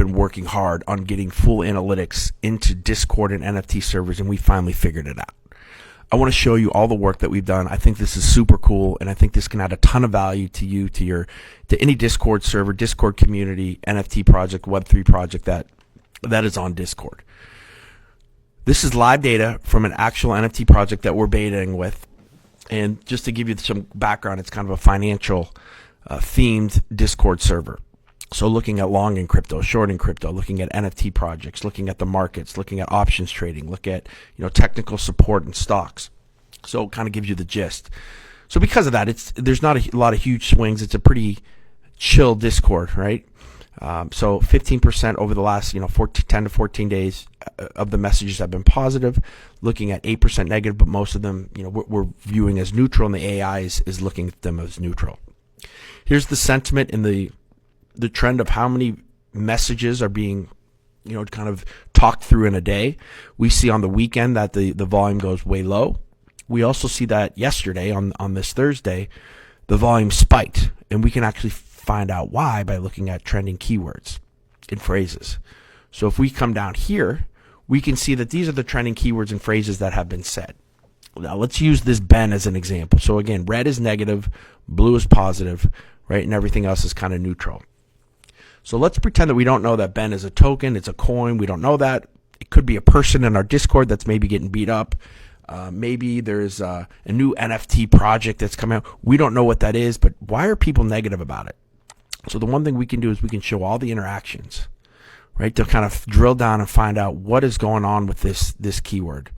been working hard on getting full analytics into Discord and NFT servers, and we finally figured it out. I want to show you all the work that we've done. I think this is super cool, and I think this can add a ton of value to you, to any Discord server, Discord community, NFT project, Web3 project that is on Discord. This is live data from an actual NFT project that we're betaing with. And just to give you some background, it's kind of a financial themed Discord server. So looking at long in crypto, short in crypto, looking at NFT projects, looking at the markets, looking at options trading, look at technical support and stocks. So it kind of gives you the gist. So because of that, there's not a lot of huge swings. It's a pretty chill Discord, right? So 15% over the last 10 to 14 days of the messages have been positive, looking at 8% negative, but most of them we're viewing as neutral, and the AI is looking at them as neutral. Here's the sentiment in the trend of how many messages are being kind of talked through in a day. We see on the weekend that the volume goes way low. We also see that yesterday on this Thursday, the volume spiked, and we can actually find out why by looking at trending keywords and phrases. So if we come down here, we can see that these are the trending keywords and phrases that have been said. Now let's use this Ben as an example. So again, red is negative, blue is positive, right? And everything else is kind of neutral. So let's pretend that we don't know that Ben is a token, it's a coin. We don't know that. It could be a person in our Discord that's maybe getting beat up. Maybe there's a new NFT project that's coming out. We don't know what that is, but why are people negative about it? So the one thing we can do is we can show all the interactions, right? To kind of drill down and find out what is going on with this keyword,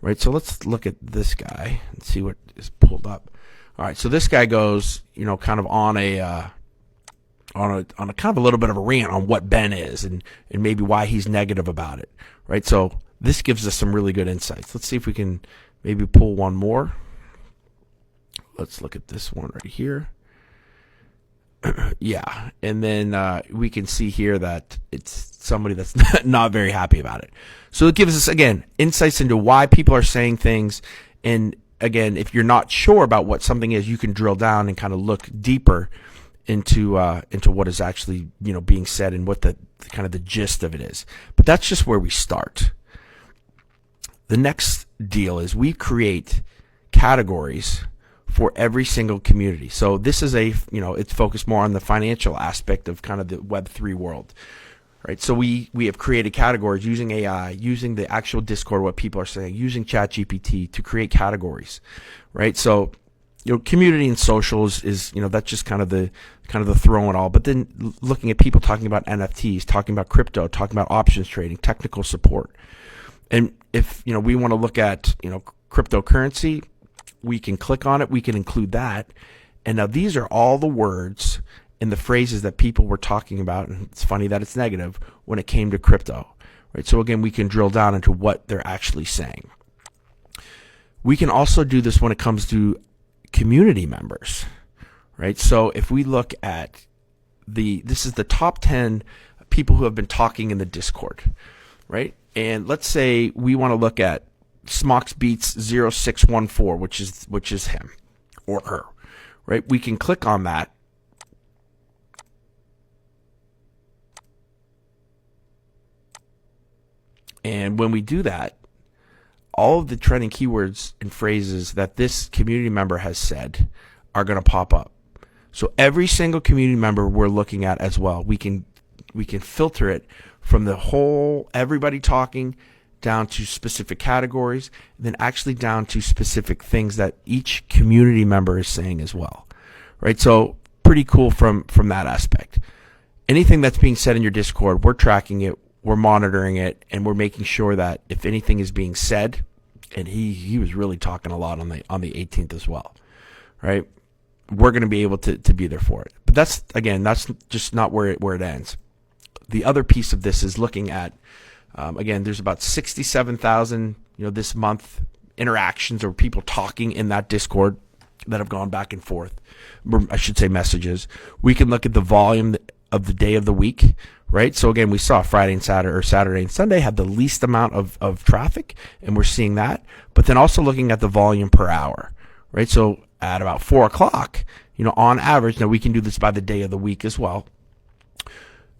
right? So let's look at this guy and see what is pulled up. All right, so this guy goes, kind of on a kind of a little bit of a rant on what Ben is and maybe why he's negative about it, right? So this gives us some really good insights. Let's see if we can maybe pull one more. Let's look at this one right here. Yeah, and then we can see here that it's somebody that's not very happy about it. So it gives us, again, insights into why people are saying things. And again, if you're not sure about what something is, you can drill down and kind of look deeper into what is actually being said and what the kind of the gist of it is. But that's just where we start. The next deal is we create categories for every single community. So this is it's focused more on the financial aspect of kind of the Web3 world, right? So we have created categories using AI, using the actual Discord, what people are saying, using ChatGPT to create categories, right? So community and socials is that's just kind of the throw and all. But then looking at people talking about NFTs, talking about crypto, talking about options trading, technical support, and if we want to look at cryptocurrency, we can click on it. We can include that. And now these are all the words and the phrases that people were talking about. And it's funny that it's negative when it came to crypto, right? So again, we can drill down into what they're actually saying. We can also do this when it comes to community members, right? So if we look at this is the top 10 people who have been talking in the Discord, right? And let's say we want to look at Smoxbeats 0614, which is him or her, right? We can click on that. And when we do that, all of the trending keywords and phrases that this community member has said are going to pop up. So every single community member we're looking at as well, we can filter it from the whole, everybody talking, down to specific categories, and then actually down to specific things that each community member is saying as well, right? So pretty cool from that aspect. Anything that's being said in your Discord, we're tracking it, we're monitoring it, and we're making sure that if anything is being said, and he was really talking a lot on the 18th as well, right? We're going to be able to be there for it. But that's just not where it ends. The other piece of this is looking at again, there's about 67,000, this month interactions or people talking in that Discord that have gone back and forth. I should say messages. We can look at the volume of the day of the week, right? So again, we saw Friday and Saturday, or Saturday and Sunday had the least amount of traffic, and we're seeing that. But then also looking at the volume per hour, right? So at about 4 o'clock, on average, now we can do this by the day of the week as well.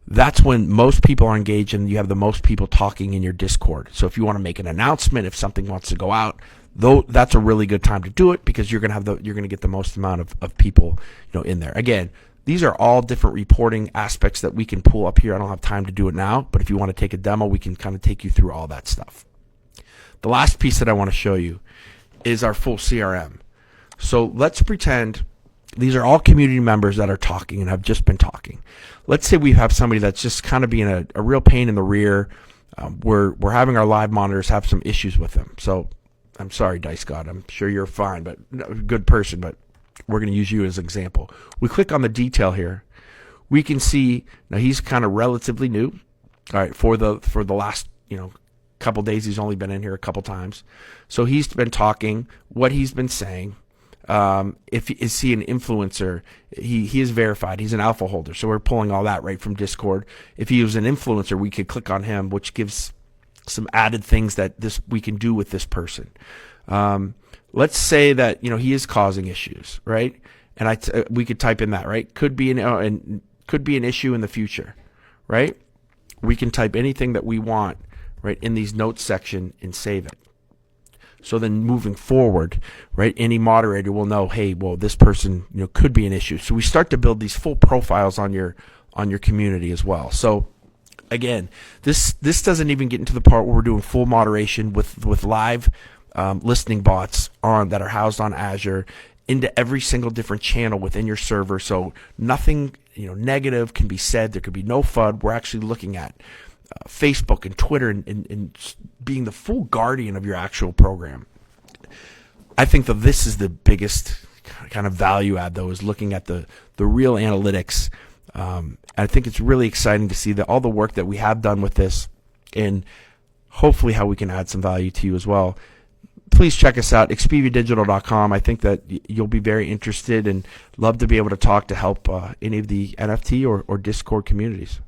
that's when most people are engaged and you have the most people talking in your Discord. So if you want to make an announcement, if something wants to go out, though, that's a really good time to do it, because you're going to get the most amount of people, in there. Again, these are all different reporting aspects that we can pull up here. I don't have time to do it now, but if you want to take a demo, we can kind of take you through all that stuff. The last piece that I want to show you is our full CRM. So let's pretend these are all community members that are talking and have just been talking. Let's say we have somebody that's just kind of being a real pain in the rear. We're having our live monitors have some issues with them. So I'm sorry, Dice God. I'm sure you're fine, but a good person, but we're going to use you as an example. We click on the detail here. We can see now he's kind of relatively new. All right, for the last couple days, he's only been in here a couple times. So he's been talking, what he's been saying. Is he an influencer? He is verified. He's an alpha holder. So we're pulling all that right from Discord. If he was an influencer, we could click on him, which gives some added things that we can do with this person. Let's say that he is causing issues, right? And we could type in that, right? Could be an issue in the future, right? We can type anything that we want right in these notes section and save it. So then moving forward, right, any moderator will know, hey, well, this person could be an issue. So we start to build these full profiles on your community as well. So again, this doesn't even get into the part where we're doing full moderation with live listening bots that are housed on Azure into every single different channel within your server. So nothing negative can be said. There could be no FUD. We're actually looking at Facebook and Twitter and being the full guardian of your actual program. I think that this is the biggest kind of value add, though, is looking at the real analytics. I think it's really exciting to see that all the work that we have done with this, and hopefully how we can add some value to you as well. Please check us out, expediadigital.com. I think that you'll be very interested and love to be able to talk to help any of the NFT or Discord communities.